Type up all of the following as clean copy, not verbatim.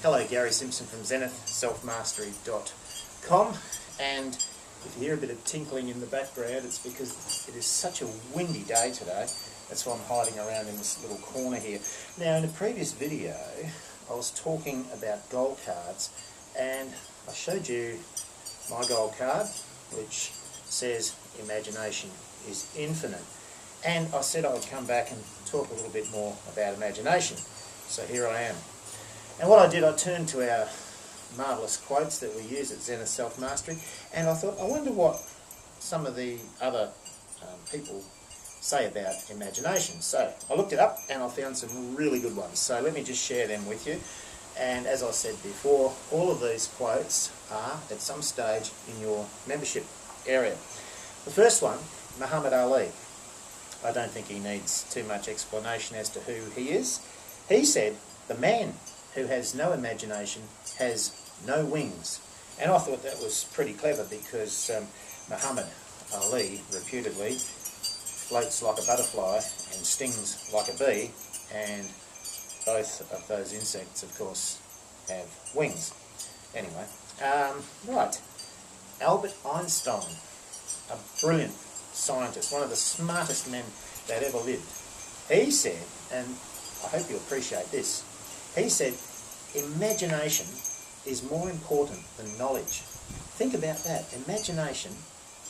Hello, Gary Simpson from ZSM010.com, and if you hear a bit of tinkling in the background, it's because it is such a windy day today. That's why I'm hiding around in this little corner here. Now, in a previous video, I was talking about gold cards, and I showed you my gold card, which says imagination is infinite. And I said I would come back and talk a little bit more about imagination. So here I am. And what I did, I turned to our marvellous quotes that we use at Zen Self-Mastery, and I thought, I wonder what some of the other people say about imagination. So I looked it up and I found some really good ones. So let me just share them with you. And as I said before, all of these quotes are at some stage in your membership area. The first one, Muhammad Ali. I don't think he needs too much explanation as to who he is. He said, "The man who has no imagination has no wings." And I thought that was pretty clever because Muhammad Ali reputedly floats like a butterfly and stings like a bee, and both of those insects, of course, have wings. Anyway, right. Albert Einstein, a brilliant scientist, one of the smartest men that ever lived. He said, and I hope you appreciate this, he said, imagination is more important than knowledge. Think about that. Imagination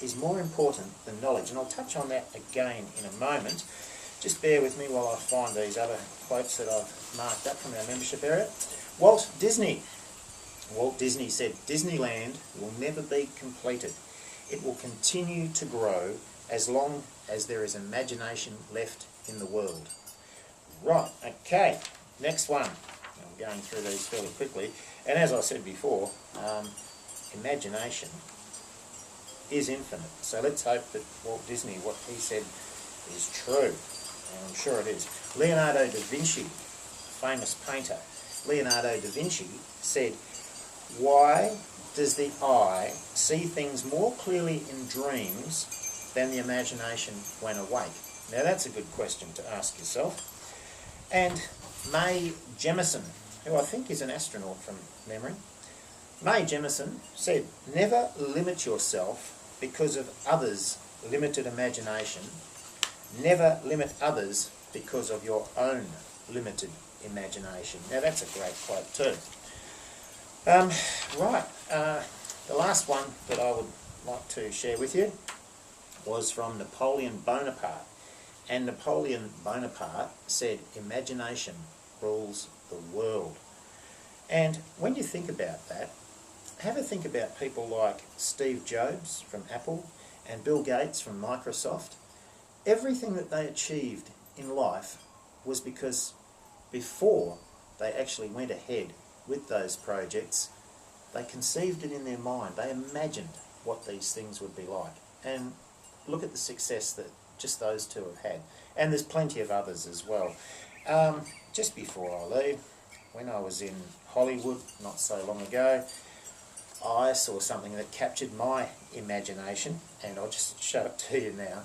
is more important than knowledge. And I'll touch on that again in a moment. Just bear with me while I find these other quotes that I've marked up from our membership area. Walt Disney. Walt Disney said, "Disneyland will never be completed. It will continue to grow as long as there is imagination left in the world." Right, okay. Next one. I'm going through these fairly quickly. And as I said before, imagination is infinite. So let's hope that Walt Disney, what he said, is true. And I'm sure it is. Leonardo da Vinci, famous painter, Leonardo da Vinci said, "Why does the eye see things more clearly in dreams than the imagination when awake?" Now that's a good question to ask yourself. And Mae Jemison, who I think is an astronaut from memory, Mae Jemison said, "Never limit yourself because of others' limited imagination. Never limit others because of your own limited imagination." Now that's a great quote too. Right, the last one that I would like to share with you was from Napoleon Bonaparte. And Napoleon Bonaparte said, "Imagination rules the world." And when you think about that, have a think about people like Steve Jobs from Apple and Bill Gates from Microsoft. Everything that they achieved in life was because before they actually went ahead with those projects, they conceived it in their mind. They imagined what these things would be like. And look at the success that just those two have had. And there's plenty of others as well. Just before I leave, when I was in Hollywood not so long ago, I saw something that captured my imagination, and I'll just show it to you now.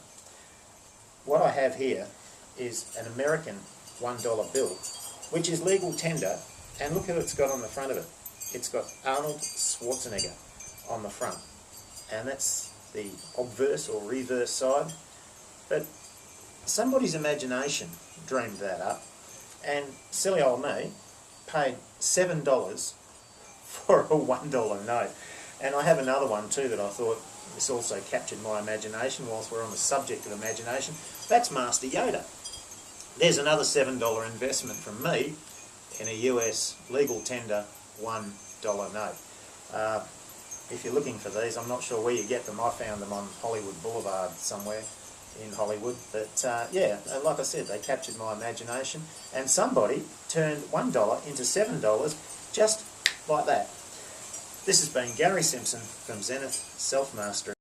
What I have here is an American $1 bill, which is legal tender, and look who it's got on the front of it. It's got Arnold Schwarzenegger on the front, and that's the obverse or reverse side. But somebody's imagination dreamed that up, and silly old me paid $7 for a $1 note. And I have another one too that I thought this also captured my imagination whilst we're on the subject of imagination. That's Master Yoda. There's another $7 investment from me in a US legal tender $1 note. If you're looking for these, I'm not sure where you get them. I found them on Hollywood Boulevard somewhere in Hollywood. But yeah, like I said, they captured my imagination, and somebody turned $1 into $7 just like that. This has been Gary Simpson from Zenith Self-Mastery.